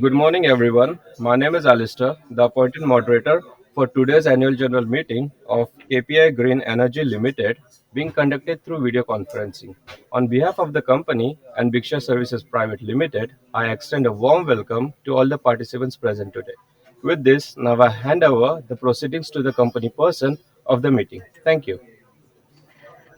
Good morning, everyone. My name is Alistair, the appointed moderator for today's annual general meeting of KPI Green Energy Limited, being conducted through video conferencing. On behalf of the company and Bhiksha Services Private Limited, I extend a warm welcome to all the participants present today. With this, now I hand over the proceedings to the company person of the meeting. Thank you.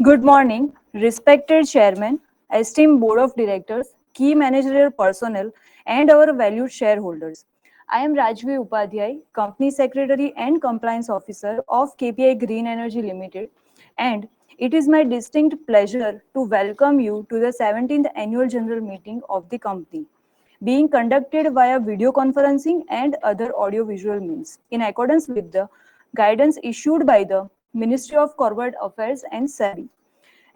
Good morning, respected Chairman, esteemed Board of Directors, key managerial personnel, and our valued shareholders. I am Rajvi Upadhyay, Company Secretary and Compliance Officer of KPI Green Energy Limited, and it is my distinct pleasure to welcome you to the 17th Annual General Meeting of the company, being conducted via video conferencing and other audio-visual means, in accordance with the guidance issued by the Ministry of Corporate Affairs and SEBI.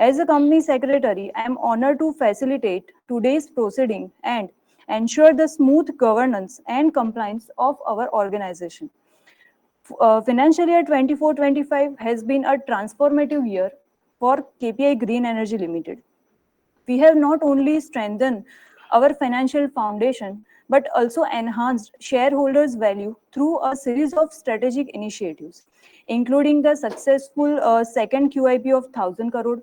As a company secretary, I am honored to facilitate today's proceeding and ensure the smooth governance and compliance of our organization. Financial year 24-25 has been a transformative year for KPI Green Energy Limited. We have not only strengthened our financial foundation, but also enhanced shareholders' value through a series of strategic initiatives, including the successful second QIP of 1,000 crore,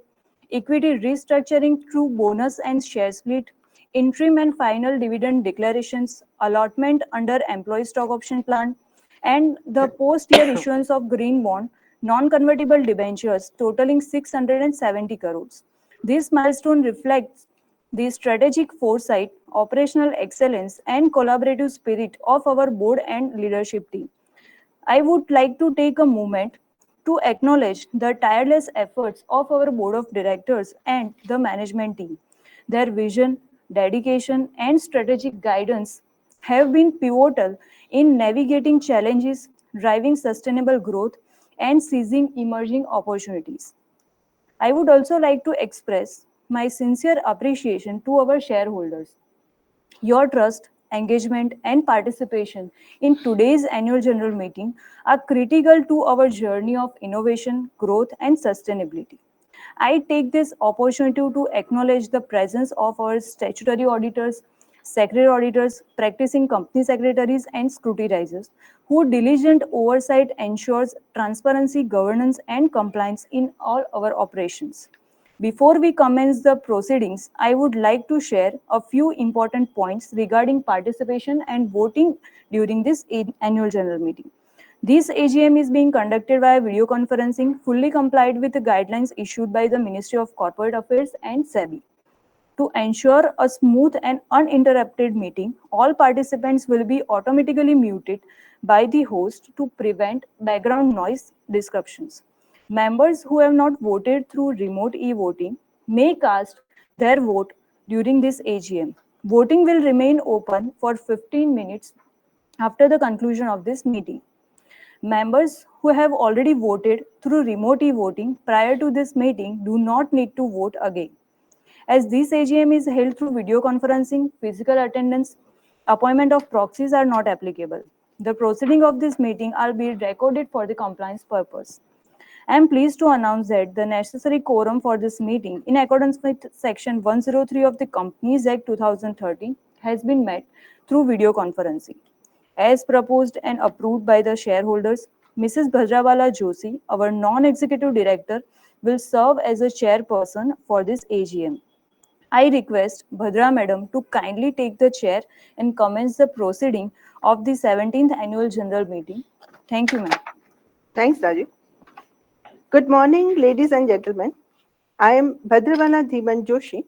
equity restructuring through bonus and share split, interim and final dividend declarations, allotment under employee stock option plan, and the post-year issuance of green bond, non-convertible debentures totaling 670 crores. This milestone reflects the strategic foresight, operational excellence, and collaborative spirit of our board and leadership team. I would like to take a moment to acknowledge the tireless efforts of our board of directors and the management team. Their vision, dedication, and strategic guidance have been pivotal in navigating challenges, driving sustainable growth, and seizing emerging opportunities. I would also like to express my sincere appreciation to our shareholders. Your trust, engagement, and participation in today's annual general meeting are critical to our journey of innovation, growth, and sustainability. I take this opportunity to acknowledge the presence of our statutory auditors, secretary auditors, practicing company secretaries, and scrutinizers, whose diligent oversight ensures transparency, governance, and compliance in all our operations. Before we commence the proceedings, I would like to share a few important points regarding participation and voting during this annual general meeting. This AGM is being conducted via video conferencing, fully complied with the guidelines issued by the Ministry of Corporate Affairs and SEBI. To ensure a smooth and uninterrupted meeting, all participants will be automatically muted by the host to prevent background noise disruptions. Members who have not voted through remote e-voting may cast their vote during this AGM. Voting will remain open for 15 minutes after the conclusion of this meeting. Members who have already voted through remote e-voting prior to this meeting do not need to vote again. As this AGM is held through video conferencing, physical attendance, appointment of proxies are not applicable. The proceeding of this meeting are being recorded for the compliance purpose. I am pleased to announce that the necessary quorum for this meeting, in accordance with Section 103 of the Companies Act 2013, has been met through video conferencing. As proposed and approved by the shareholders, Mrs. Bhadrawala Joshi, our non-executive director, will serve as a chairperson for this AGM. I request Bhadra Madam to kindly take the chair and commence the proceeding of the 17th Annual General Meeting. Thank you, ma'am. Thanks, Raju. Good morning, ladies and gentlemen. I am Bhadrawala Dhiman Joshi,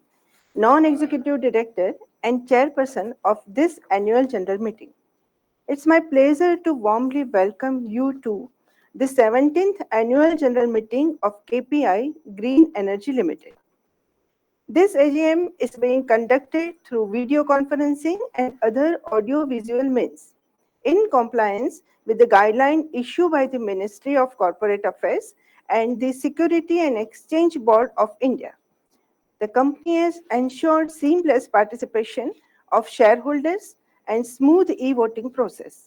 Non-Executive Director and Chairperson of this Annual General Meeting. It's my pleasure to warmly welcome you to the 17th Annual General Meeting of KPI Green Energy Limited. This AGM is being conducted through video conferencing and other audio-visual means, in compliance with the guideline issued by the Ministry of Corporate Affairs and the Security and Exchange Board of India. The company has ensured seamless participation of shareholders and smooth e-voting process.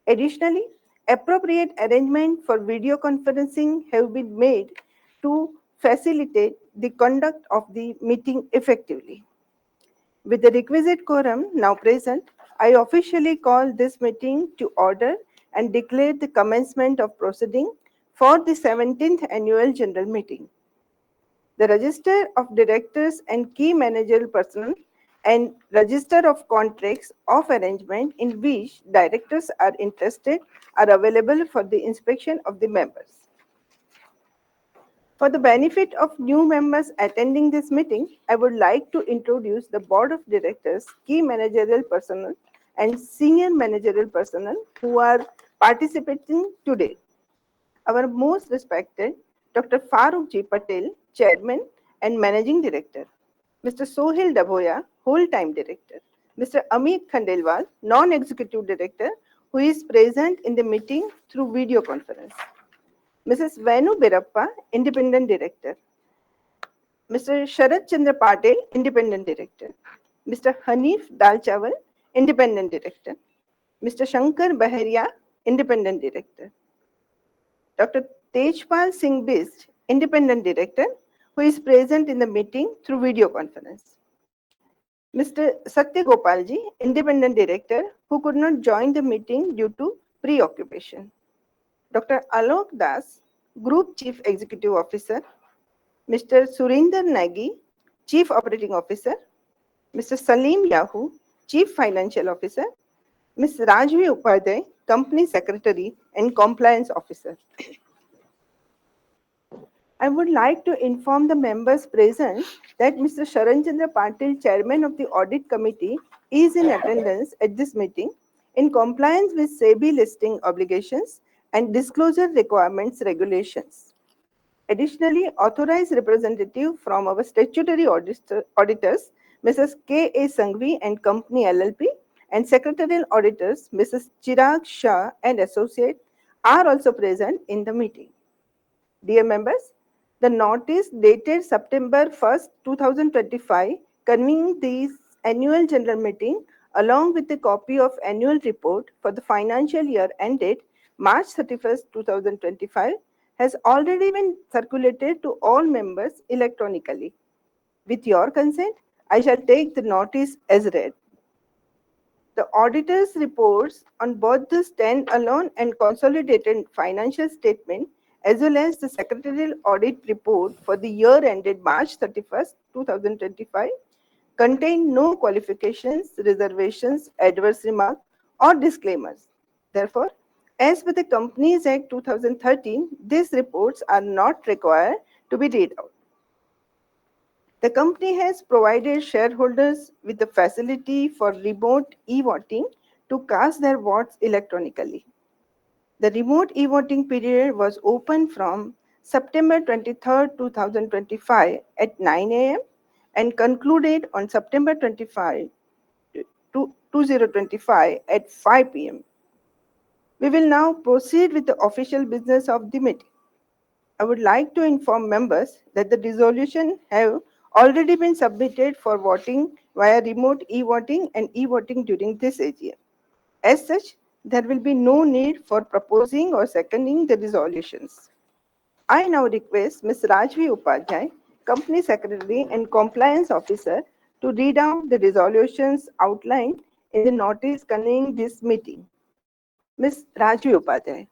Additionally, appropriate arrangement for video conferencing have been made to facilitate the conduct of the meeting effectively. With the requisite quorum now present, I officially call this meeting to order and declare the commencement of proceeding for the 17th Annual General Meeting. The Register of Directors and Key Managerial Personnel and Register of Contracts of Arrangement in which directors are interested are available for the inspection of the members. For the benefit of new members attending this meeting, I would like to introduce the Board of Directors, key managerial personnel, and senior managerial personnel who are participating today. Our most respected Dr. Farooq G. Patel, Chairman and Managing Director. Mr. Sohil Daboya, Whole-Time Director. Mr. Amit Khandelwal, Non-Executive Director, who is present in the meeting through video conference. Mrs. Venu Birappa, Independent Director. Mr. Sharad Chandra Patel, Independent Director. Mr. Hanif Dalchawal, Independent Director. Mr. Shankar Baharia, Independent Director. Dr. Tejpal Singh Bist, Independent Director, who is present in the meeting through video conference. Mr. Satya Gopalji, Independent Director, who could not join the meeting due to preoccupation. Dr. Alok Das, Group Chief Executive Officer. Mr. Surinder Nagi, Chief Operating Officer. Mr. Salim Yahu, Chief Financial Officer. Ms. Rajvi Upadhyay, Company Secretary and Compliance Officer. I would like to inform the members present that Mr. Sharan Chandra Patil, Chairman of the Audit Committee, is in attendance at this meeting in compliance with SEBI listing obligations and disclosure requirements regulations. Additionally, authorized representative from our statutory auditors, Mrs. K.A. Sanghvi and Company LLP, and secretarial auditors, Mrs. Chirag Shah and Associate, are also present in the meeting. Dear members, the notice dated September 1st, 2025, convening this annual general meeting along with a copy of annual report for the financial year ended March 31st, 2025, has already been circulated to all members electronically. With your consent, I shall take the notice as read. The auditor's reports on both the stand-alone and consolidated financial statement as well as the secretarial audit report for the year ended March 31st, 2025 contain no qualifications, reservations, adverse remarks, or disclaimers. Therefore, as per the Companies Act 2013, these reports are not required to be read out. The company has provided shareholders with the facility for remote e-voting to cast their votes electronically. The remote e-voting period was open from September 23rd, 2025 at 9 a.m. and concluded on September 25, 2025 at 5 p.m. We will now proceed with the official business of the meeting. I would like to inform members that the resolution have already been submitted for voting via remote e-voting and e-voting during this AGM. As such, there will be no need for proposing or seconding the resolutions. I now request Ms. Rajvi Upadhyay, Company Secretary and Compliance Officer, to read out the resolutions outlined in the notice convening this meeting. Ms. Rajvi Upadhyay.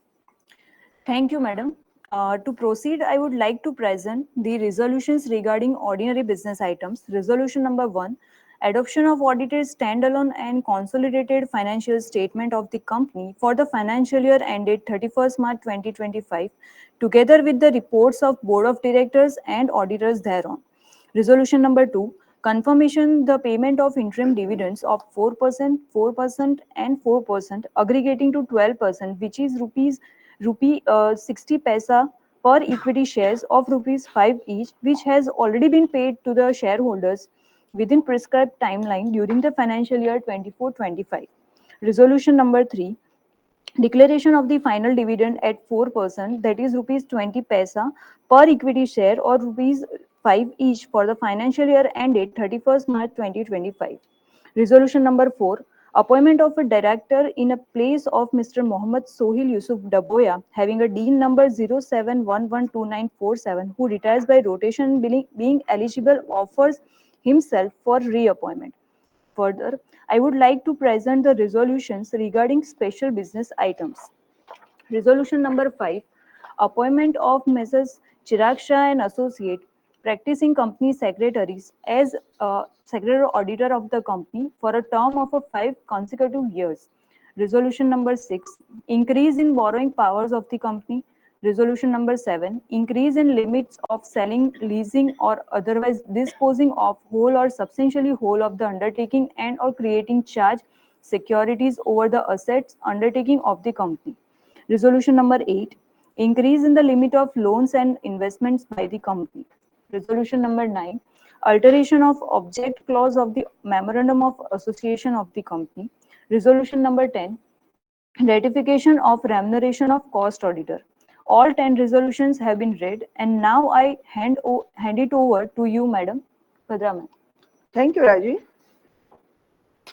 Thank you, Madam. To proceed, I would like to present the resolutions regarding ordinary business items. Resolution number 1, adoption of audited standalone and consolidated financial statement of the company for the financial year ended 31st March 2025, together with the reports of Board of Directors and auditors thereon. Resolution number 2, confirmation the payment of interim dividends of 4%, 4%, and 4%, aggregating to 12%, which is rupee 60 paisa per equity shares of rupees 5 each, which has already been paid to the shareholders within prescribed timeline during the financial year 24-25. Resolution number 3, declaration of the final dividend at 4%, that is rupees 20 paisa per equity share or rupees 5 each for the financial year ended 31st March 2025. Resolution number 4, appointment of a director in a place of Mr. Mohammad Sohil Yusuf Daboya, having a dean number 07112947, who retires by rotation being eligible, offers himself for reappointment. Further, I would like to present the resolutions regarding special business items. Resolution number 5, appointment of Messrs. Chirag Shah and Associate, practicing company secretaries as secretary auditor of the company for a term of 5 consecutive years. Resolution number 6, increase in borrowing powers of the company. Resolution number 7, increase in limits of selling, leasing, or otherwise disposing of whole or substantially whole of the undertaking and or creating charge securities over the assets undertaking of the company. Resolution number 8, increase in the limit of loans and investments by the company. Resolution number 9, alteration of object clause of the memorandum of association of the company. Resolution number 10, ratification of remuneration of cost auditor. All 10 resolutions have been read, and now I hand it over to you, Madam Bhadra ma'am. Thank you, Raji.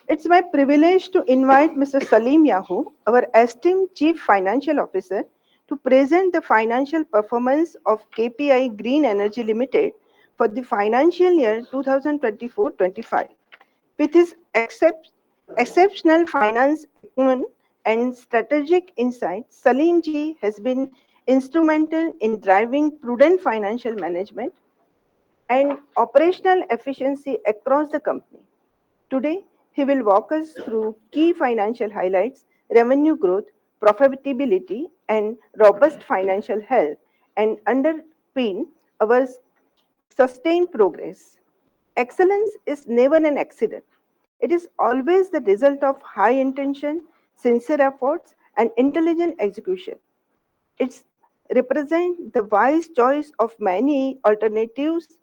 It's my privilege to invite Mr. Salim Yahoo, our esteemed Chief Financial Officer, to present the financial performance of KPI Green Energy Limited for the financial year 2024-25. With his exceptional finance acumen and strategic insight, Salim ji has been instrumental in driving prudent financial management and operational efficiency across the company. Today, he will walk us through key financial highlights, revenue growth, profitability, and robust financial health, and underpin our sustained progress. Excellence is never an accident. It is always the result of high intention, sincere efforts, and intelligent execution. It represents the wise choice of many alternatives,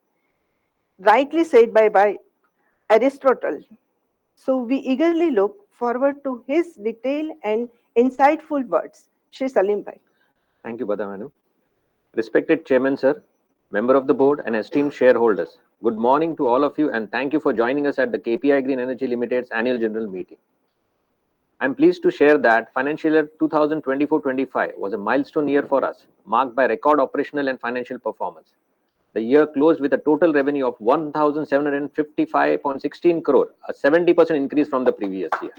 rightly said by Aristotle. So we eagerly look forward to his detailed and insightful words. Shri Salim Bhai. Thank you, Bada Madam. Respected Chairman, Sir, member of the board, and esteemed shareholders, good morning to all of you, and thank you for joining us at the KPI Green Energy Limited's annual general meeting. I'm pleased to share that financial year 2024-25 was a milestone year for us, marked by record operational and financial performance. The year closed with a total revenue of 1,755.16 crore, a 70% increase from the previous year.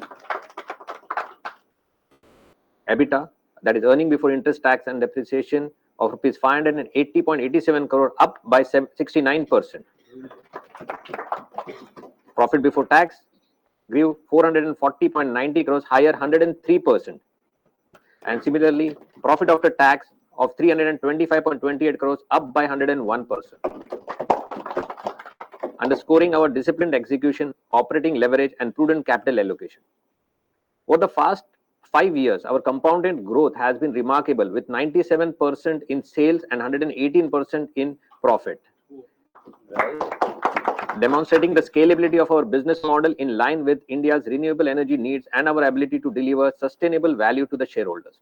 EBITDA, that is earning before interest, tax and depreciation, of rupees 580.87 crore, up by 69%. Profit before tax grew 440.90 crores, higher 103%. And similarly, profit after tax of 325.28 crores, up by 101%. Underscoring our disciplined execution, operating leverage, and prudent capital allocation. Over the past 5 years, our compounded growth has been remarkable, with 97% in sales and 118% in profit, demonstrating the scalability of our business model in line with India's renewable energy needs and our ability to deliver sustainable value to the shareholders.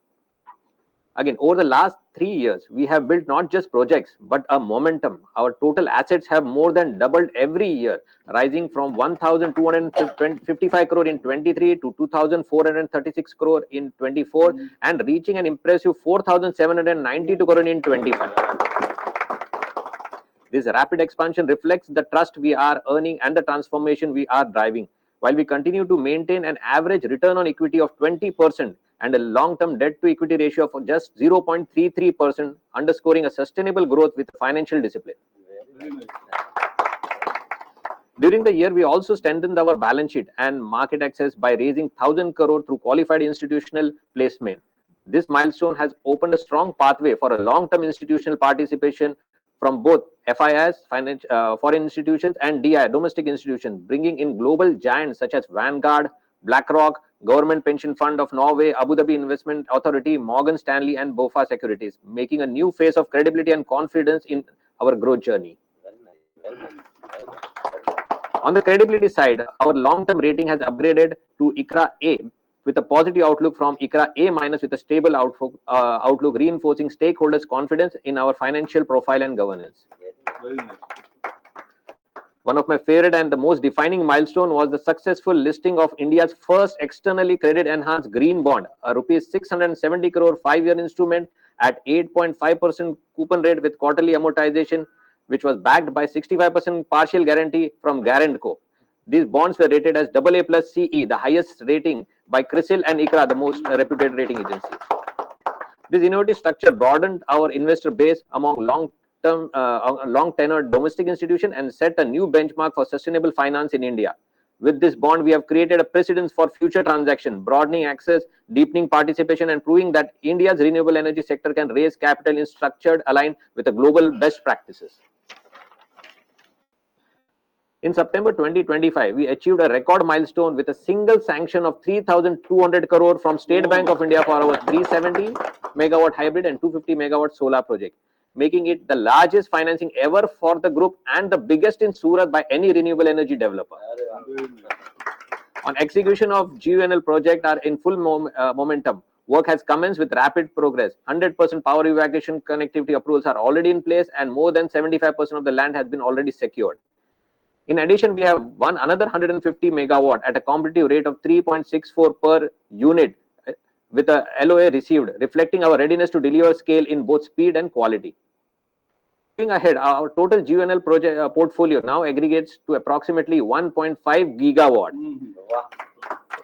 Again, over the last 3 years, we have built not just projects, but a momentum. Our total assets have more than doubled every year, rising from 1,255 crore in 23 to 2,436 crore in 24, and reaching an impressive 4,792 crore in 25. This rapid expansion reflects the trust we are earning and the transformation we are driving, while we continue to maintain an average return on equity of 20% and a long-term debt-to-equity ratio of just 0.33%, underscoring a sustainable growth with financial discipline. During the year, we also strengthened our balance sheet and market access by raising 1,000 crore through qualified institutional placement. This milestone has opened a strong pathway for a long-term institutional participation from both FIS, foreign institutions, and DI, domestic institutions, bringing in global giants such as Vanguard, BlackRock, Government Pension Fund of Norway, Abu Dhabi Investment Authority, Morgan Stanley, and BofA Securities, making a new phase of credibility and confidence in our growth journey. On the credibility side, our long-term rating has upgraded to ICRA A with a positive outlook from ICRA A- with a stable outlook, reinforcing stakeholders' confidence in our financial profile and governance. One of my favorite and the most defining milestone was the successful listing of India's first externally credit enhanced green bond, a rupees 670 crore 5-year instrument at 8.5% coupon rate with quarterly amortization, which was backed by 65% partial guarantee from Guarantco. These bonds were rated as AA plus CE, the highest rating by CRISIL and ICRA, the most reputed rating agencies. This innovative structure broadened our investor base among long-term, long-tenured domestic institutions and set a new benchmark for sustainable finance in India. With this bond, we have created a precedence for future transactions, broadening access, deepening participation, and proving that India's renewable energy sector can raise capital in structured aligned with the global best practices. In September 2025, we achieved a record milestone with a single sanction of 3,200 crore from State Bank of India for our 370 megawatt hybrid and 250 megawatt solar project, making it the largest financing ever for the group and the biggest in Surat by any renewable energy developer. On execution of GUNL project are in full momentum. Work has commenced with rapid progress. 100% power evacuation connectivity approvals are already in place and more than 75% of the land has been already secured. In addition, we have won another 150 megawatt at a competitive rate of 3.64 per unit with a LOA received, reflecting our readiness to deliver scale in both speed and quality. Moving ahead, our total GUNL project portfolio now aggregates to approximately 1.5 gigawatt,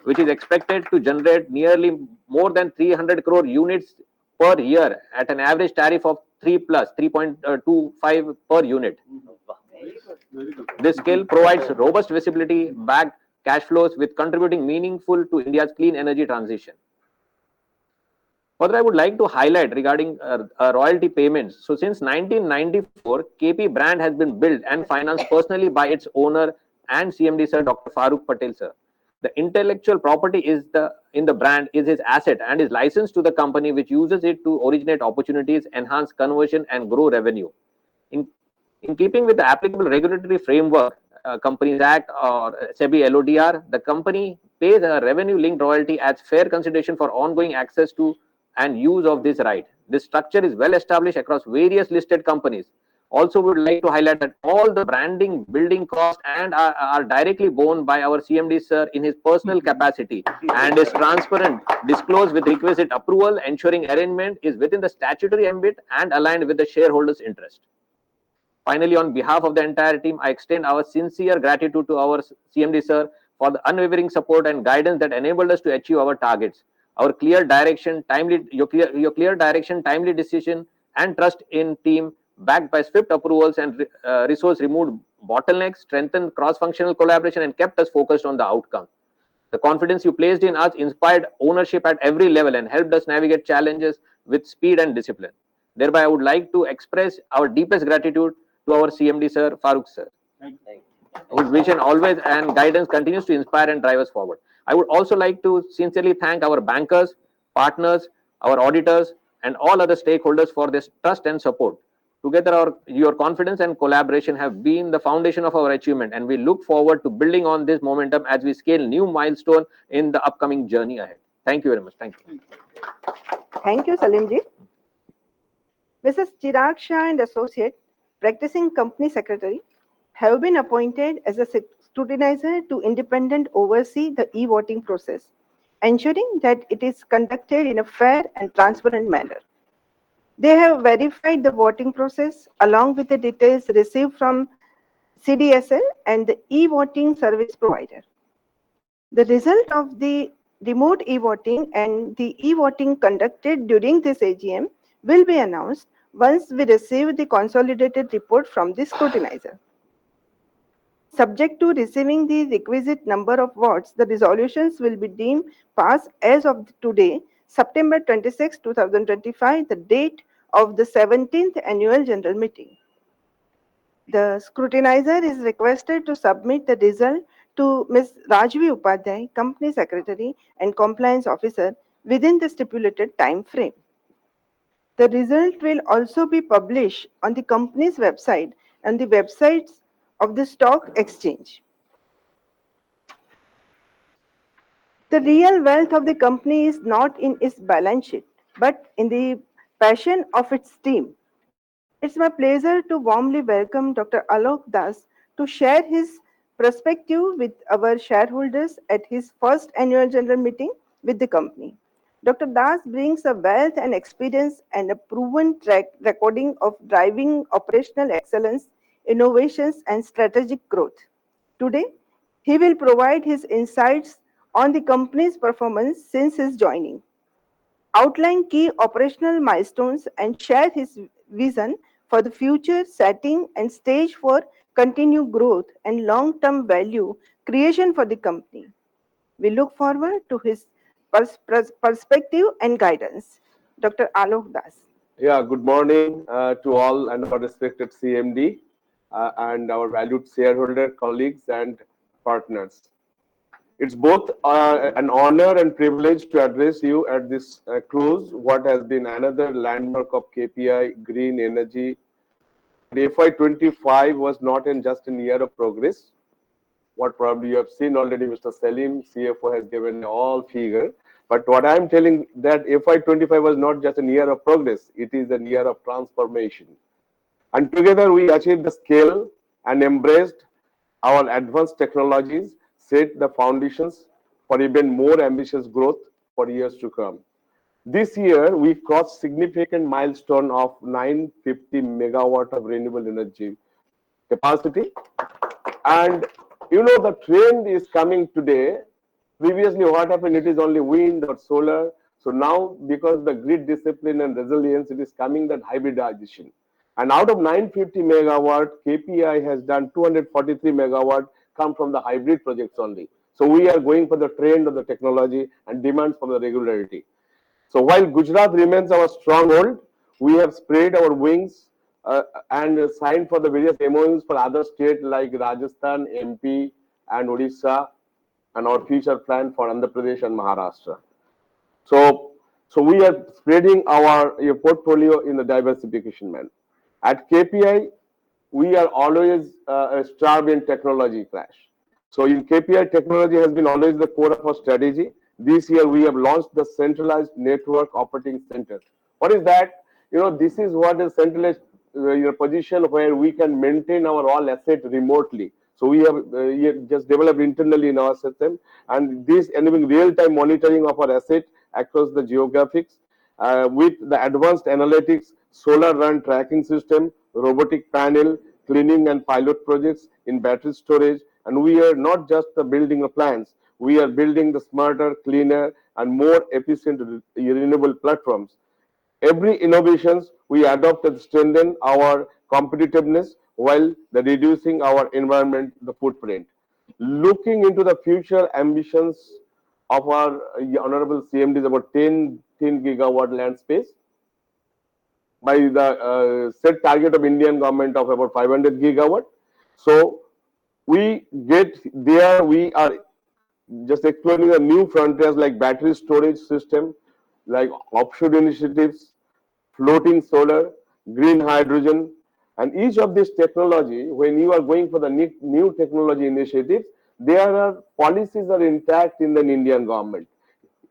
which is expected to generate nearly more than 300 crore units per year at an average tariff of 3.25 per unit. This scale provides robust visibility, backed cash flows with contributing meaningful to India's clean energy transition. Further, I would like to highlight regarding royalty payments. So since 1994, KP brand has been built and financed personally by its owner and CMD sir, Dr. Farooq Patel sir. The intellectual property in the brand is his asset and is licensed to the company which uses it to originate opportunities, enhance conversion and grow revenue. In keeping with the applicable regulatory framework, Companies Act or SEBI LODR, the company pays a revenue-linked royalty as fair consideration for ongoing access to and use of this right. This structure is well established across various listed companies. Also, we would like to highlight that all the branding, building costs and are directly borne by our CMD sir in his personal capacity and is transparent, disclosed with requisite approval, ensuring arrangement is within the statutory ambit and aligned with the shareholders' interest. Finally, on behalf of the entire team, I extend our sincere gratitude to our CMD sir for the unwavering support and guidance that enabled us to achieve our targets. Our clear direction, your clear direction, timely decision, and trust in team, backed by swift approvals and resource removed bottlenecks, strengthened cross-functional collaboration, and kept us focused on the outcome. The confidence you placed in us inspired ownership at every level and helped us navigate challenges with speed and discipline. Thereby, I would like to express our deepest gratitude to our CMD sir, Farooq sir, whose vision always and guidance continues to inspire and drive us forward. I would also like to sincerely thank our bankers, partners, our auditors, and all other stakeholders for this trust and support. Together, your confidence and collaboration have been the foundation of our achievement, and we look forward to building on this momentum as we scale new milestones in the upcoming journey ahead. Thank you very much. Thank you. Thank you, Salimji. Mrs. Chirag Shah and Associate, practicing company secretary, have been appointed as a scrutinizer to independent oversee the e-voting process, ensuring that it is conducted in a fair and transparent manner. They have verified the voting process along with the details received from CDSL and the e-voting service provider. The result of the remote e-voting and the e-voting conducted during this AGM will be announced once we receive the consolidated report from the scrutinizer. Subject to receiving the requisite number of votes, the resolutions will be deemed passed as of today, September 26, 2025, the date of the 17th Annual General Meeting. The scrutinizer is requested to submit the result to Ms. Rajvi Upadhyay, Company Secretary and Compliance Officer, within the stipulated time frame. The result will also be published on the company's website and the websites of the stock exchange. The real wealth of the company is not in its balance sheet, but in the passion of its team. It's my pleasure to warmly welcome Dr. Alok Das to share his perspective with our shareholders at his first annual general meeting with the company. Dr. Das brings a wealth and experience and a proven track recording of driving operational excellence, innovations, and strategic growth. Today, He will provide his insights on the company's performance since his joining, outline key operational milestones, and share his vision for the future, setting and stage for continued growth and long-term value creation for the company. We look forward to his perspective and guidance. Dr. Alok Das. Yeah, good morning to all and our respected CMD and our valued shareholder colleagues and partners. It's both an honor and privilege to address you at this close, what has been another landmark of KPI Green Energy. The FY25 was not just a year of progress. What probably you have seen already, Mr. Salim, CFO, has given all figure. But what I'm telling that FY25 was not just a year of progress, it is a year of transformation. And together we achieved the scale and embraced our advanced technologies, set the foundations for even more ambitious growth for years to come. This year, we crossed significant milestone of 950 megawatt of renewable energy capacity. And you know, the trend is coming today. Previously, what happened? It is only wind or solar. So now, because the grid discipline and resilience, it is coming that hybridization. And out of 950 megawatt, KPI has done 243 megawatt come from the hybrid projects only. So we are going for the trend of the technology and demands for the regularity. So while Gujarat remains our stronghold, we have spread our wings and signed for the various MOUs for other states like Rajasthan, MP, and Odisha, and our future plan for Andhra Pradesh and Maharashtra. So we are spreading our portfolio in the diversification manner. At KPI, we are always starved in technology crash. So in KPI, technology has been always the core of our strategy. This year, we have launched the centralized network operating center. What is that? You know, this is what is centralized position where we can maintain our all asset remotely. So we have just developed internally in our system, and this enabling real-time monitoring of our asset across the geographics with the advanced analytics, solar run tracking system, robotic panel, cleaning and pilot projects in battery storage. And we are not just building the plants, we are building the smarter, cleaner, and more efficient renewable platforms. Every innovations we adopt and strengthen our competitiveness while reducing our environment the footprint. Looking into the future ambitions of our honorable CMD is about 10 gigawatt land space by the set target of Indian government of about 500 gigawatt. So we get there, we are just exploring the new frontiers like battery storage system, like offshore initiatives, floating solar, green hydrogen, and each of these technology, when you are going for the new technology initiatives, there are policies are intact in the Indian government.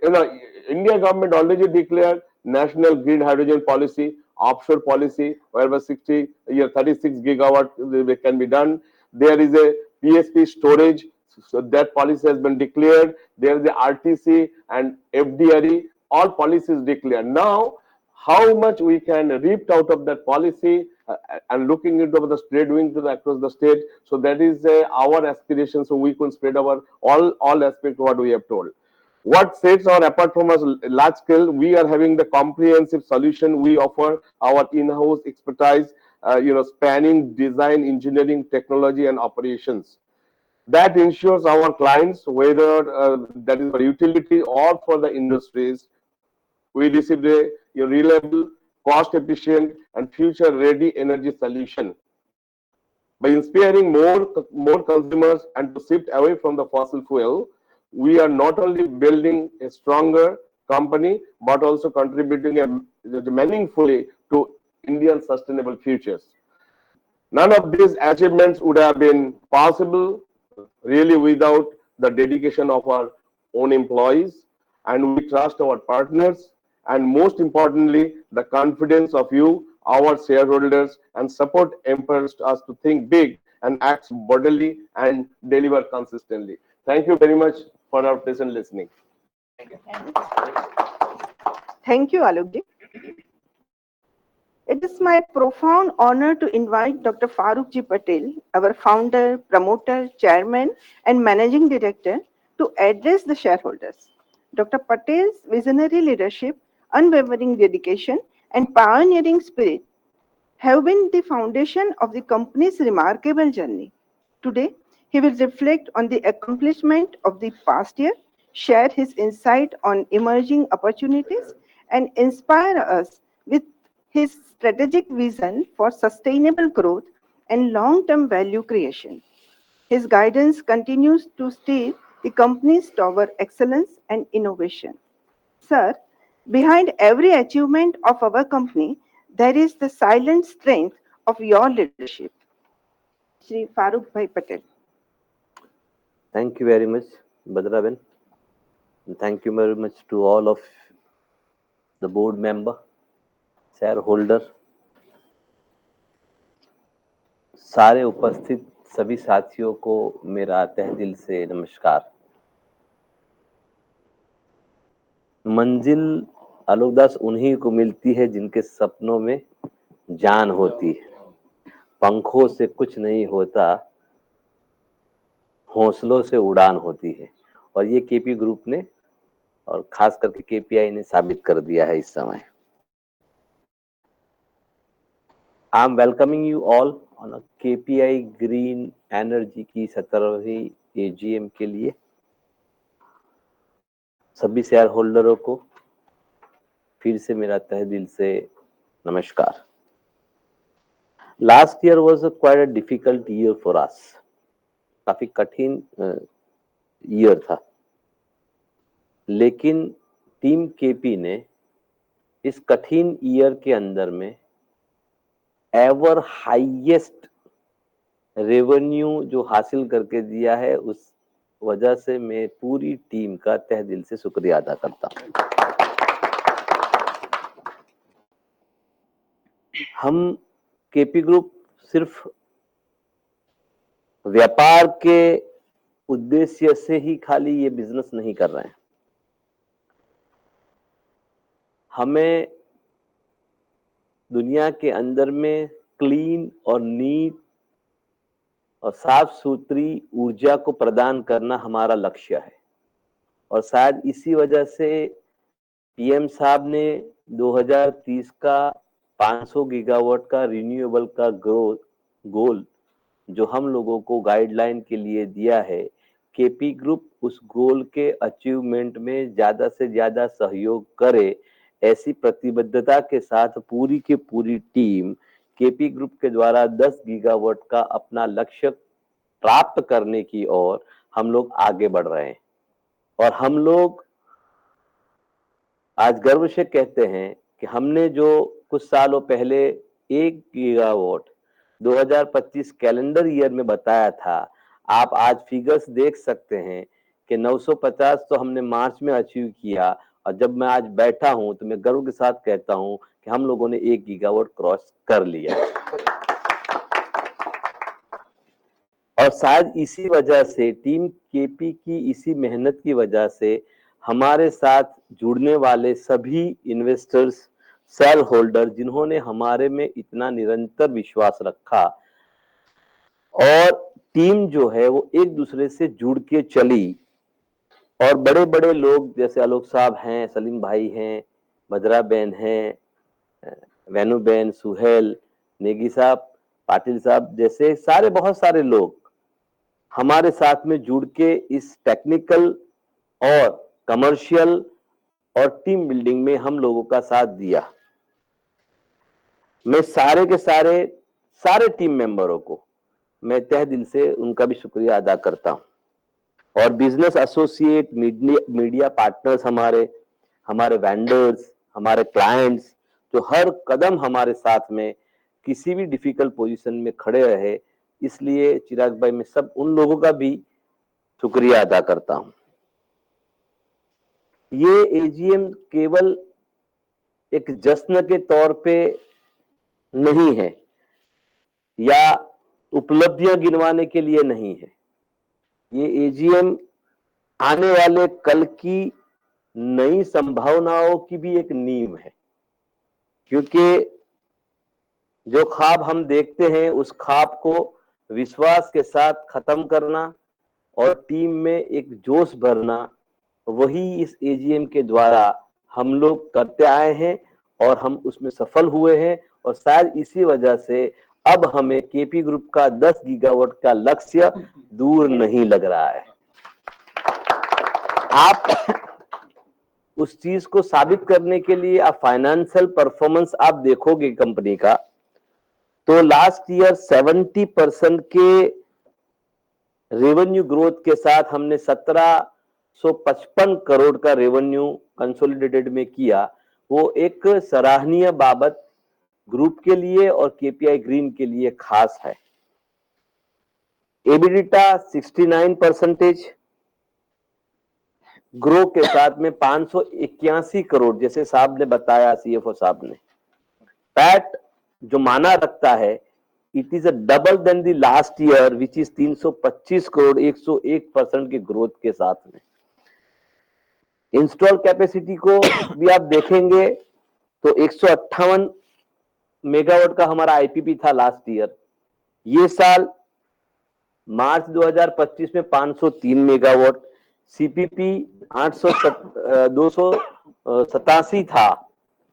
You know, India government already declared national green hydrogen policy, offshore policy, wherever 36 gigawatt can be done. There is a PSP storage, so that policy has been declared. There is the RTC and FDRE, all policies declared. Now, how much we can reap out of that policy and looking into the spread wing to across the state. So that is our aspiration. So we can spread our all aspects what we have told. What sets our apart from us large scale? We are having the comprehensive solution. We offer our in-house expertise, spanning design, engineering, technology, and operations. That ensures our clients, whether that is for utility or for the industries, we receive a reliable, cost-efficient, and future-ready energy solution. By inspiring more consumers and to shift away from the fossil fuel, we are not only building a stronger company, but also contributing meaningfully to Indian sustainable futures. None of these achievements would have been possible really without the dedication of our own employees, and we trust our partners, and most importantly, the confidence of you, our shareholders, and support empowers us to think big and act boldly and deliver consistently. Thank you very much for our patient listening. Thank you, Alokji. It is my profound honor to invite Dr. Farooq Ji Patel, our founder, promoter, chairman, and managing director, to address the shareholders. Dr. Patel's visionary leadership, unwavering dedication, and pioneering spirit have been the foundation of the company's remarkable journey. Today, he will reflect on the accomplishment of the past year, share his insight on emerging opportunities, and inspire us with his strategic vision for sustainable growth and long-term value creation. His guidance continues to steer the company's toward excellence and innovation. Sir, behind every achievement of our company, there is the silent strength of your leadership. Shri Farooq Bhai Patel. Thank you very much, Badraben. And thank you very much to all of the board member, shareholder, सारे उपस्थित सभी साथियों को मेरा तहे दिल से नमस्कार। मंजिल आलोकदास उन्हीं को मिलती है जिनके सपनों में जान होती है। पंखों से कुछ नहीं होता, हौसलों से उड़ान होती है। और ये केपी ग्रुप ने और खास करके केपीआई ने साबित कर दिया है इस समय। I am welcoming you all on KPI green energy की 17वीं एजीएम के लिए। सभी शेयर होल्डरों को फिर से मेरा तहे दिल से नमस्कार। Last year was quite a difficult year for us. काफी कठिन ईयर था, लेकिन टीम केपी ने इस कठिन ईयर के अंदर में एवर हाईएस्ट रेवेन्यू जो हासिल करके दिया है, उस वजह से मैं पूरी टीम का तहे दिल से शुक्रिया अदा करता हूं। हम केपी ग्रुप सिर्फ व्यापार के उद्देश्य से ही खाली ये बिजनेस नहीं कर रहे हैं। हमें दुनिया के अंदर में क्लीन और नीट और साफ सुथरी ऊर्जा को प्रदान करना हमारा लक्ष्य है। और शायद इसी वजह से पीएम साहब ने 2030 का 500 गीगावाट का रिन्यूएबल का ग्रोथ गोल जो हम लोगों को गाइडलाइन के लिए दिया है, केपी ग्रुप उस गोल के अचीवमेंट में ज्यादा से ज्यादा सहयोग करे, ऐसी प्रतिबद्धता के साथ पूरी की पूरी टीम केपी ग्रुप के द्वारा 10 गीगावाट का अपना लक्ष्य प्राप्त करने की ओर हम लोग आगे बढ़ रहे हैं। और हम लोग आज गर्व से कहते हैं कि हमने जो कुछ सालों पहले 1 गीगावाट 2025 कैलेंडर ईयर में बताया था, आप आज फिगर्स देख सकते हैं कि 950 तो हमने मार्च में अचीव किया। और जब मैं आज बैठा हूं तो मैं गर्व के साथ कहता हूं कि हम लोगों ने 1 गीगावाट क्रॉस कर लिया। और शायद इसी वजह से टीम केपी की इसी मेहनत की वजह से हमारे साथ जुड़ने वाले सभी इन्वेस्टर्स, शेयर होल्डर, जिन्होंने हमारे में इतना निरंतर विश्वास रखा, और टीम जो है वो एक दूसरे से जुड़ के चली। और बड़े बड़े लोग जैसे आलोक साहब हैं, सलीम भाई हैं, मदरा बहन हैं, वेनु बहन, सुहेल, नेगी साहब, पाटिल साहब जैसे सारे बहुत सारे लोग हमारे साथ में जुड़ के इस टेक्निकल और कमर्शियल और टीम बिल्डिंग में हम लोगों का साथ दिया। मैं सारे के सारे टीम मेंबरों को मैं तहे दिल से उनका भी शुक्रिया अदा करता हूं। और बिजनेस एसोसिएट, मीडिया पार्टनर्स, हमारे वेंडर्स, हमारे क्लाइंट्स जो हर कदम हमारे साथ में किसी भी डिफिकल्ट पोजीशन में खड़े रहे, इसलिए चिराग भाई मैं सब उन लोगों का भी शुक्रिया अदा करता हूं। ये एजीएम केवल एक जश्न के तौर पे नहीं है या उपलब्धियां गिनवाने के लिए नहीं है। ये एजीएम आने वाले कल की नई संभावनाओं की भी एक नींव है, क्योंकि जो ख्वाब हम देखते हैं उस ख्वाब को विश्वास के साथ खत्म करना और टीम में एक जोश भरना, वही इस एजीएम के द्वारा हम लोग करते आए हैं और हम उसमें सफल हुए हैं। और शायद इसी वजह से अब हमें केपी ग्रुप का 10 गीगावाट का लक्ष्य दूर नहीं लग रहा है। आप उस चीज को साबित करने के लिए आप फाइनेंशियल परफॉर्मेंस आप देखोगे कंपनी का, तो लास्ट ईयर 70% के रेवेन्यू ग्रोथ के साथ हमने 1755 करोड़ का रेवेन्यू कंसोलिडेटेड में किया। वो एक सराहनीय बाबत ग्रुप के लिए और केपीआई ग्रीन के लिए खास है। एबिडिटा 69% ग्रो के साथ में 581 करोड़, जैसे साहब ने बताया, सीएफओ साहब ने। पैट जो माना रखता है, it is a double then the last year which is 325 crore, 101% के ग्रोथ के साथ में। इंस्टॉल कैपेसिटी को भी आप देखेंगे तो 158 मेगावाट का हमारा आईपीपी था लास्ट ईयर। ये साल मार्च 2025 में 503 मेगावाट, सीपीपी 287 था,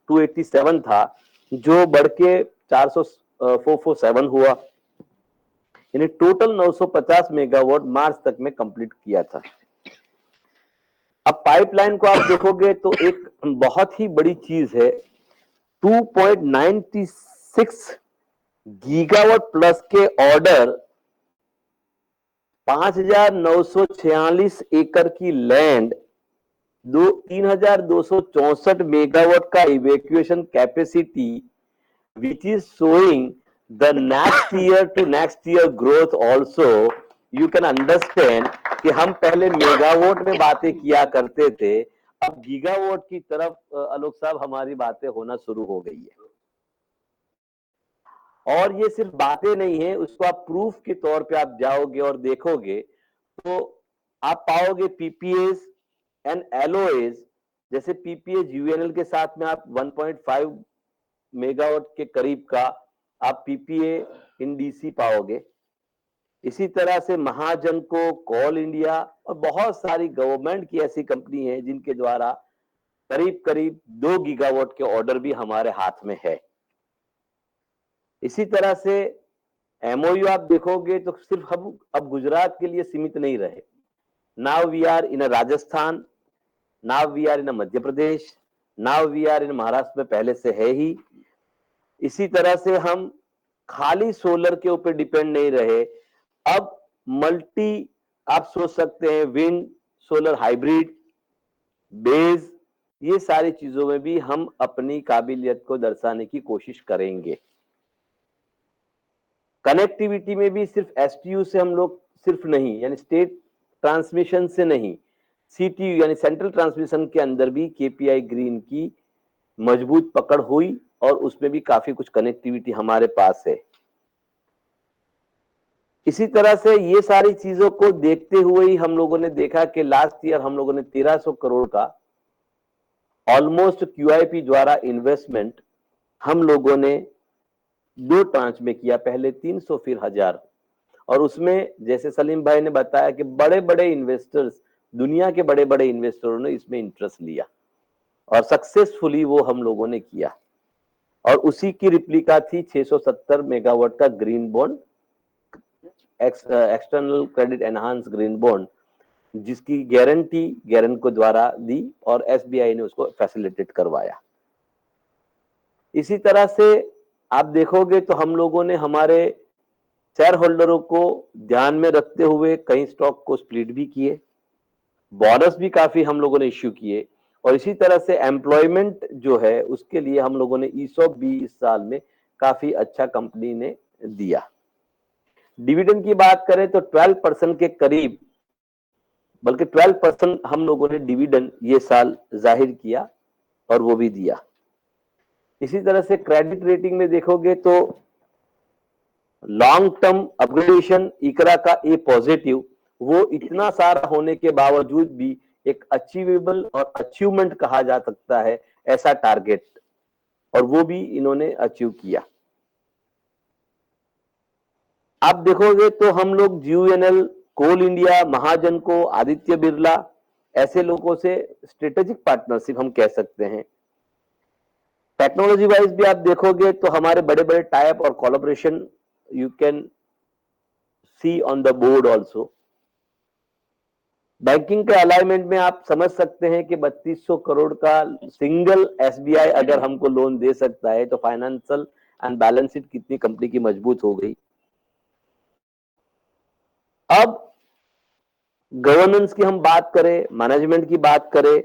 287 था, जो बढ़ के 447 हुआ, यानी टोटल 950 मेगावाट मार्च तक में कंप्लीट किया था। अब पाइपलाइन को आप देखोगे तो एक बहुत ही बड़ी चीज है, 2.96 गीगावाट प्लस के ऑर्डर, 5,946 एकड़ की लैंड, 3,264 मेगावाट का evacuation capacity, which is showing the next year to next year growth also. You can understand कि हम पहले मेगावाट में बातें किया करते थे, अब गीगावाट की तरफ आलोक साहब हमारी बातें होना शुरू हो गई है। और ये सिर्फ बातें नहीं है, उसको आप प्रूफ के तौर पे आप जाओगे और देखोगे तो आप पाओगे पीपीएस एंड एलओएस। जैसे पीपीएस यूएनएल के साथ में आप 1.5 मेगावाट के करीब का आप पीपीए इन डीसी पाओगे। इसी तरह से महाजन को, कोल इंडिया और बहुत सारी गवर्नमेंट की ऐसी कंपनी है जिनके द्वारा करीब करीब 2 गीगावाट के ऑर्डर भी हमारे हाथ में है। इसी तरह से एमओयू आप देखोगे तो सिर्फ हम अब गुजरात के लिए सीमित नहीं रहे। Now we are in Rajasthan, now we are in Madhya Pradesh, now we are in Maharashtra में पहले से है ही। इसी तरह से हम खाली सोलर के ऊपर डिपेंड नहीं रहे, अब मल्टी आप सोच सकते हैं, विंड सोलर हाइब्रिड बेज, ये सारी चीजों में भी हम अपनी काबिलियत को दर्शाने की कोशिश करेंगे। कनेक्टिविटी में भी सिर्फ एसटीयू से हम लोग सिर्फ नहीं, यानी स्टेट ट्रांसमिशन से नहीं, सीटीयू यानी सेंट्रल ट्रांसमिशन के अंदर भी केपीआई ग्रीन की मजबूत पकड़ हुई और उसमें भी काफी कुछ कनेक्टिविटी हमारे पास है। इसी तरह से ये सारी चीजों को देखते हुए ही हम लोगों ने देखा कि लास्ट ईयर हम लोगों ने 1300 करोड़ का ऑलमोस्ट क्यूआईपी द्वारा इन्वेस्टमेंट हम लोगों ने 2 ट्रांच में किया, पहले 300 फिर 1000। और उसमें जैसे सलीम भाई ने बताया कि बड़े बड़े इन्वेस्टर्स, दुनिया के बड़े बड़े इन्वेस्टरों ने इसमें इंटरेस्ट लिया और सक्सेसफुली वो हम लोगों ने किया। और उसी की रिप्लिका थी 670 मेगावाट का green bond, external credit enhance green bond, जिसकी गारंटी गारंटर द्वारा दी और एसबीआई ने उसको फैसिलिटेट करवाया। इसी तरह से आप देखोगे तो हम लोगों ने हमारे शेयर होल्डरों को ध्यान में रखते हुए कई स्टॉक को स्प्लिट भी किए, बोनस भी काफी हम लोगों ने इश्यू किए, और इसी तरह से एम्प्लॉयमेंट जो है उसके लिए हम लोगों ने ईसॉप भी इस साल में काफी अच्छा कंपनी ने दिया। डिविडेंड की बात करें तो 12% के करीब, बल्कि 12% हम लोगों ने डिविडेंड ये साल जाहिर किया और वो भी दिया। इसी तरह से क्रेडिट रेटिंग में देखोगे तो लॉन्ग टर्म अपग्रेडेशन इकरा का ए पॉजिटिव, वो इतना सारा होने के बावजूद भी एक अचीवेबल और अचीवमेंट कहा जा सकता है ऐसा टारगेट, और वो भी इन्होंने अचीव किया। आप देखोगे तो हम लोग जीयूएनएल, कोल इंडिया, महाजन को, आदित्य बिरला, ऐसे लोगों से स्ट्रेटेजिक पार्टनरशिप हम कह सकते हैं। टेक्नोलॉजी वाइज भी आप देखोगे तो हमारे बड़े बड़े टाइप और collaboration you can see on the board also. Banking के अलाइनमेंट में आप समझ सकते हैं कि 3200 करोड़ का सिंगल एसबीआई अगर हमको लोन दे सकता है तो फाइनेंशियल एंड बैलेंस शीट कितनी कंपनी की मजबूत हो गई। अब गवर्नेंस की हम बात करें, मैनेजमेंट की बात करें,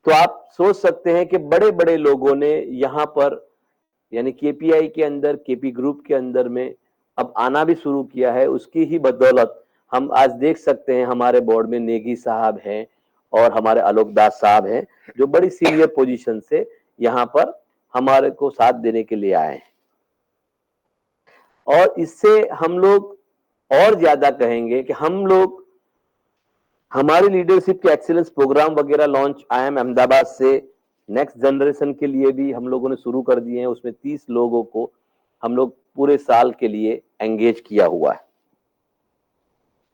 तो आप सोच सकते हैं कि बड़े बड़े लोगों ने यहां पर यानी केपीआई के अंदर, केपी ग्रुप के अंदर में अब आना भी शुरू किया है। उसकी ही बदौलत हम आज देख सकते हैं हमारे बोर्ड में नेगी साहब हैं और हमारे आलोक दास साहब हैं, जो बड़ी सीनियर पोजीशन से यहां पर हमारे को साथ देने के लिए आए हैं। और इससे हम लोग और ज्यादा कहेंगे कि हम लोग हमारी लीडरशिप के एक्सीलेंस प्रोग्राम वगैरह लॉन्च आईएम अहमदाबाद से नेक्स्ट जनरेशन के लिए भी हम लोगों ने शुरू कर दिए हैं। उसमें 30 लोगों को हम लोग पूरे साल के लिए एंगेज किया हुआ है।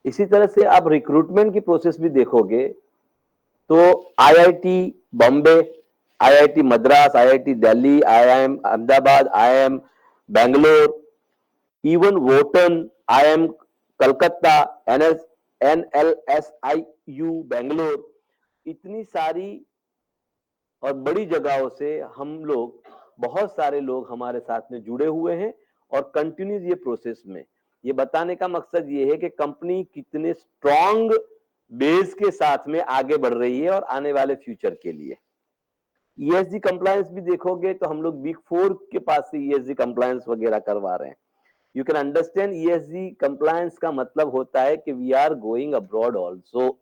इसी तरह से आप रिक्रूटमेंट की प्रोसेस भी देखोगे तो IIT Bombay, IIT Madras, IIT Delhi, IIM Ahmedabad, IIM Bangalore, even वोटन, आईआईएम कलकत्ता, एनएलएसआईयू बेंगलोर, इतनी सारी और बड़ी जगहों से हम लोग, बहुत सारे लोग हमारे साथ में जुड़े हुए हैं और कंटिन्यूस ये प्रोसेस में ये बताने का मकसद ये है कि कंपनी कितने स्ट्रांग बेस के साथ में आगे बढ़ रही है और आने वाले फ्यूचर के लिए। ईएसजी कंप्लायंस भी देखोगे तो हम लोग बिग 4 के पास से ईएसजी कंप्लायंस वगैरह करवा रहे हैं। You can understand ESG compliance का मतलब होता है कि we are going abroad also.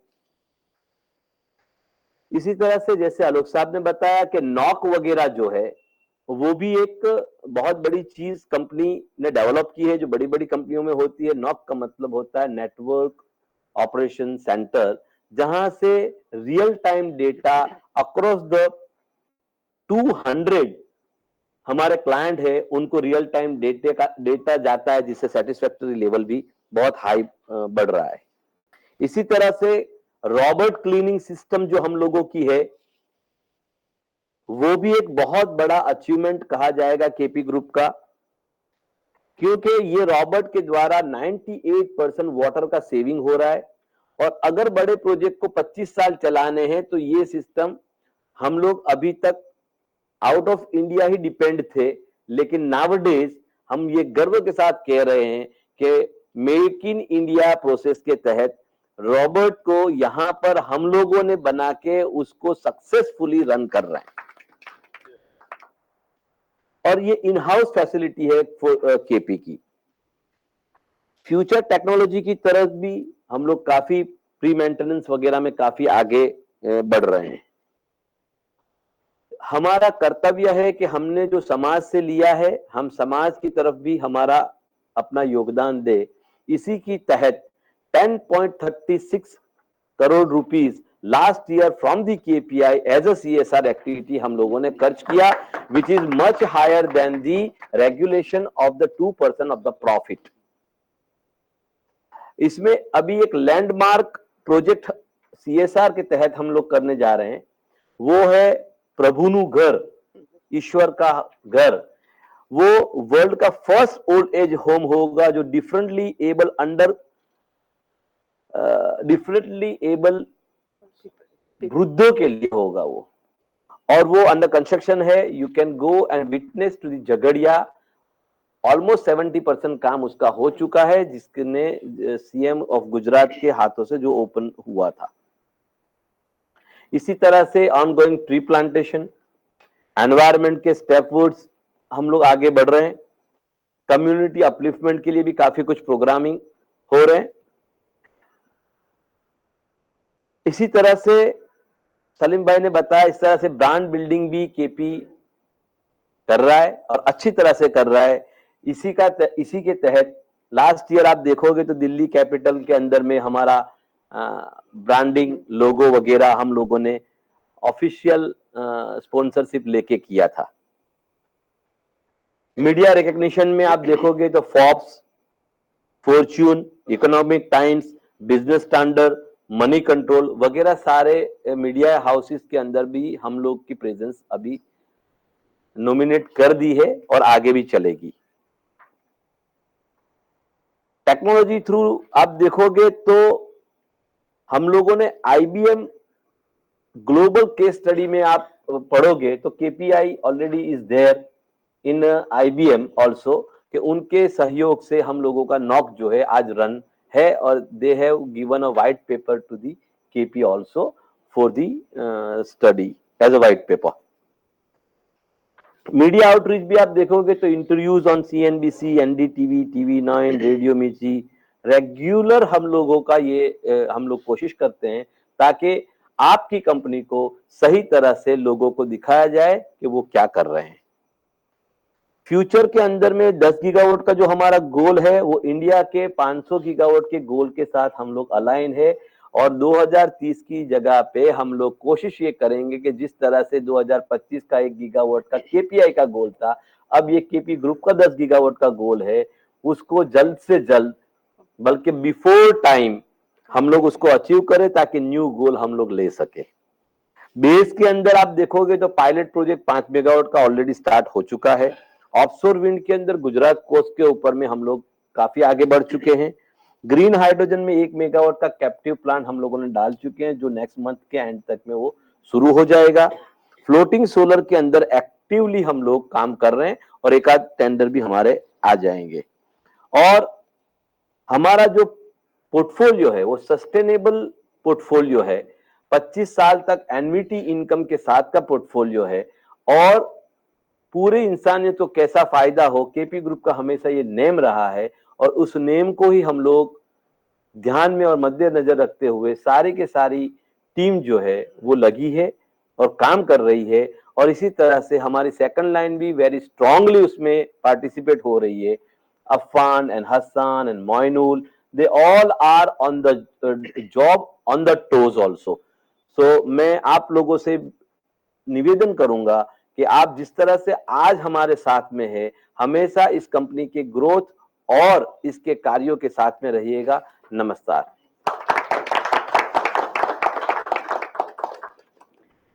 इसी तरह से जैसे आलोक साहब ने बताया कि नॉक वगैरह जो है वो भी एक बहुत बड़ी चीज कंपनी ने डेवलप की है, जो बड़ी बड़ी कंपनियों में होती है। नॉक का मतलब होता है नेटवर्क ऑपरेशन सेंटर, जहां से real time data across the 200 हमारे क्लाइंट है उनको रियल टाइम डेटा जाता है, जिससे सेटिस्फैक्टरी लेवल भी बहुत हाई बढ़ रहा है। इसी तरह से रॉबोट क्लीनिंग सिस्टम जो हम लोगों की है वो भी एक बहुत बड़ा अचीवमेंट कहा जाएगा केपी ग्रुप का, क्योंकि ये रॉबोट के द्वारा 98% वाटर का सेविंग हो रहा है। और अगर बड़े प्रोजेक्ट को 25 साल चलाने हैं तो ये सिस्टम, हम लोग अभी तक out of India he depend थे, लेकिन नाउअडेज हम ये गर्व के साथ कह रहे हैं कि मेक इन इंडिया प्रोसेस के तहत रॉबोट को यहां पर हम लोगों ने बना के उसको सक्सेसफुली रन कर रहे हैं। और ये इन हाउस फैसिलिटी है केपी की। फ्यूचर टेक्नोलॉजी की तरफ भी हम लोग काफी प्री मेंटेनेंस वगैरह में काफी आगे बढ़ रहे हैं। हमारा कर्तव्य है कि हमने जो समाज से लिया है, हम समाज की तरफ भी हमारा अपना योगदान दे। इसी की तहत 10.36 crore rupees last year from the KPI as a CSR activity हम लोगों ने खर्च किया, which is much higher than the regulation of the 2% of the profit. इसमें अभी एक लैंडमार्क प्रोजेक्ट सीएसआर के तहत हम लोग करने जा रहे हैं, वो है प्रभुनु घर, ईश्वर का घर। वो वर्ल्ड का फर्स्ट ओल्ड एज होम होगा जो डिफरेंटली एबल वृद्धों के लिए होगा वो, और वो अंडर कंस्ट्रक्शन है। You can go and witness to the Jhagadia. Almost 70% काम उसका हो चुका है, जिसने सीएम ऑफ गुजरात के हाथों से जो ओपन हुआ था। इसी तरह से ऑनगोइंग ट्री प्लांटेशन, एनवायरमेंट के स्टेपवर्ड्स हम लोग आगे बढ़ रहे हैं। कम्युनिटी अपलिफ्टमेंट के लिए भी काफी कुछ प्रोग्रामिंग हो रहे हैं। इसी तरह से सलीम भाई ने बताया, इस तरह से ब्रांड बिल्डिंग भी केपी कर रहा है और अच्छी तरह से कर रहा है। इसी के तहत लास्ट ईयर आप देखोगे तो दिल्ली कैपिटल के अंदर में हमारा ब्रांडिंग लोगो वगैरह हम लोगों ने ऑफिशियल स्पॉन्सरशिप लेके किया था। मीडिया रिकग्निशन में आप देखोगे तो Forbes Fortune, economic times, business standard, money control वगैरह सारे मीडिया हाउसेस के अंदर भी हम लोग की प्रेजेंस अभी नॉमिनेट कर दी है और आगे भी चलेगी। टेक्नोलॉजी थ्रू आप देखोगे तो हम लोगों ने आईबीएम ग्लोबल केस स्टडी में आप पढ़ोगे तो KPI already is there in IBM also, कि उनके सहयोग से हम लोगों का नॉक जो है आज रन है और they have given a white paper to the KP also for the study as a white paper. Media outreach भी आप देखोगे तो interviews on CNBC, NDTV, TV nine, radio Mirchi, regular हम लोगों का ये हम लोग कोशिश करते हैं ताकि आपकी कंपनी को सही तरह से लोगों को दिखाया जाए कि वो क्या कर रहे हैं। फ्यूचर के अंदर में 10 गीगावाट का जो हमारा गोल है वो इंडिया के 500 गीगावाट के गोल के साथ हम लोग अलाइन है और 2030 की जगह पे हम लोग कोशिश ये करेंगे कि जिस तरह से 2025 का 1 गीगावाट का केपीआई का गोल था, अब ये केपी ग्रुप का 10 गीगावाट का गोल है, उसको जल्द से जल्द बल्कि बिफोर टाइम हम लोग उसको अचीव करें ताकि न्यू गोल हम लोग ले सके। बेस के अंदर आप देखोगे तो पायलट प्रोजेक्ट 5 मेगावाट का ऑलरेडी स्टार्ट हो चुका है। ऑफशोर विंड के अंदर गुजरात कोस्ट के ऊपर में हम लोग काफी आगे बढ़ चुके हैं। ग्रीन हाइड्रोजन में 1 मेगावाट का कैप्टिव प्लांट हम लोगों ने डाल चुके हैं जो नेक्स्ट मंथ के एंड तक में वो शुरू हो जाएगा। फ्लोटिंग सोलर के अंदर एक्टिवली हम लोग काम कर रहे हैं और एक आध टेंडर भी हमारे आ जाएंगे। और हमारा जो पोर्टफोलियो है वो सस्टेनेबल पोर्टफोलियो है, 25 साल तक एन्युटी इनकम के साथ का पोर्टफोलियो है और पूरे इंसानियत को कैसा फायदा हो, केपी ग्रुप का हमेशा ये नेम रहा है और उस नेम को ही हम लोग ध्यान में और मद्देनजर रखते हुए सारी के सारी टीम जो है वो लगी है और काम कर रही है और इसी तरह से हमारी सेकंड लाइन भी वेरी स्ट्रांगली उसमें पार्टिसिपेट हो रही है। Afan and Hasan and Moinul, they all are on the job on the toes also. So मैं आप लोगों से निवेदन करूंगा कि आप जिस तरह से आज हमारे साथ में है हमेशा इस कंपनी के ग्रोथ और इसके कार्यों के साथ में रहिएगा। नमस्कार।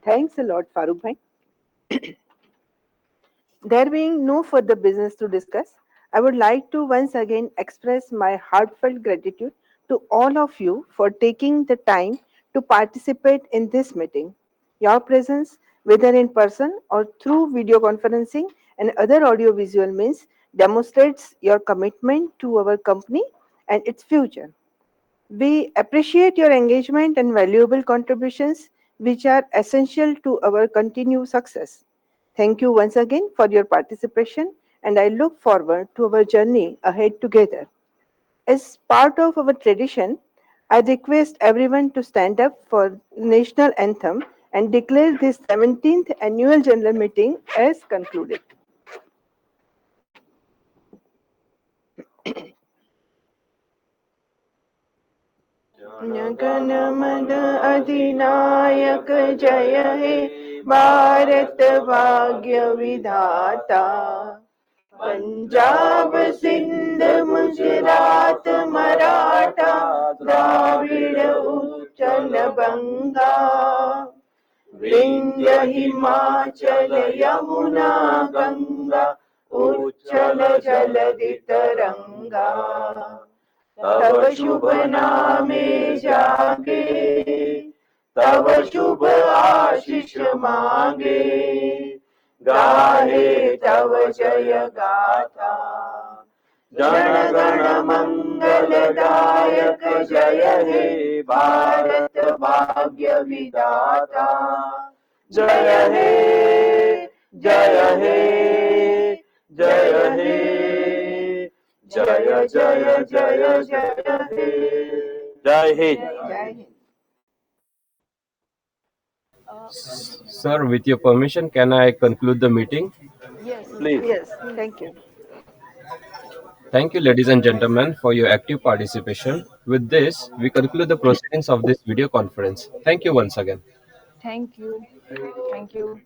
Thanks a lot, Farooq bhai. There being no further business to discuss, I would like to once again express my heartfelt gratitude to all of you for taking the time to participate in this meeting. Your presence, whether in person or through video conferencing and other audiovisual means, demonstrates your commitment to our company and its future. We appreciate your engagement and valuable contributions, which are essential to our continued success. Thank you once again for your participation, and I look forward to our journey ahead together. As part of our tradition, I request everyone to stand up for national anthem and declare this 17th annual general meeting as concluded. जनगण अधिनायक जय हे भारत भाग्य विधाता, पंजाब सिंध गुजरात मराठा द्राविड़ उच्चल बंगा, विंध्य हिमाचल यमुना गंगा उच्चल जलधि तरंगा, तब शुभ नामे जागे तब शुभ आशीष मांगे, गाहे तव जय गाथा, जन गण मंगलदायक जय हे भारत भाग्य विधाता, जय हे जय हे जय हे जय जय जय जय हे जय हे। जय Hind. Sir, with your permission, can I conclude the meeting? Please. Yes, thank you. Thank you, ladies and gentlemen, for your active participation. With this, we conclude the proceedings of this video conference. Thank you once again. Thank you. Thank you.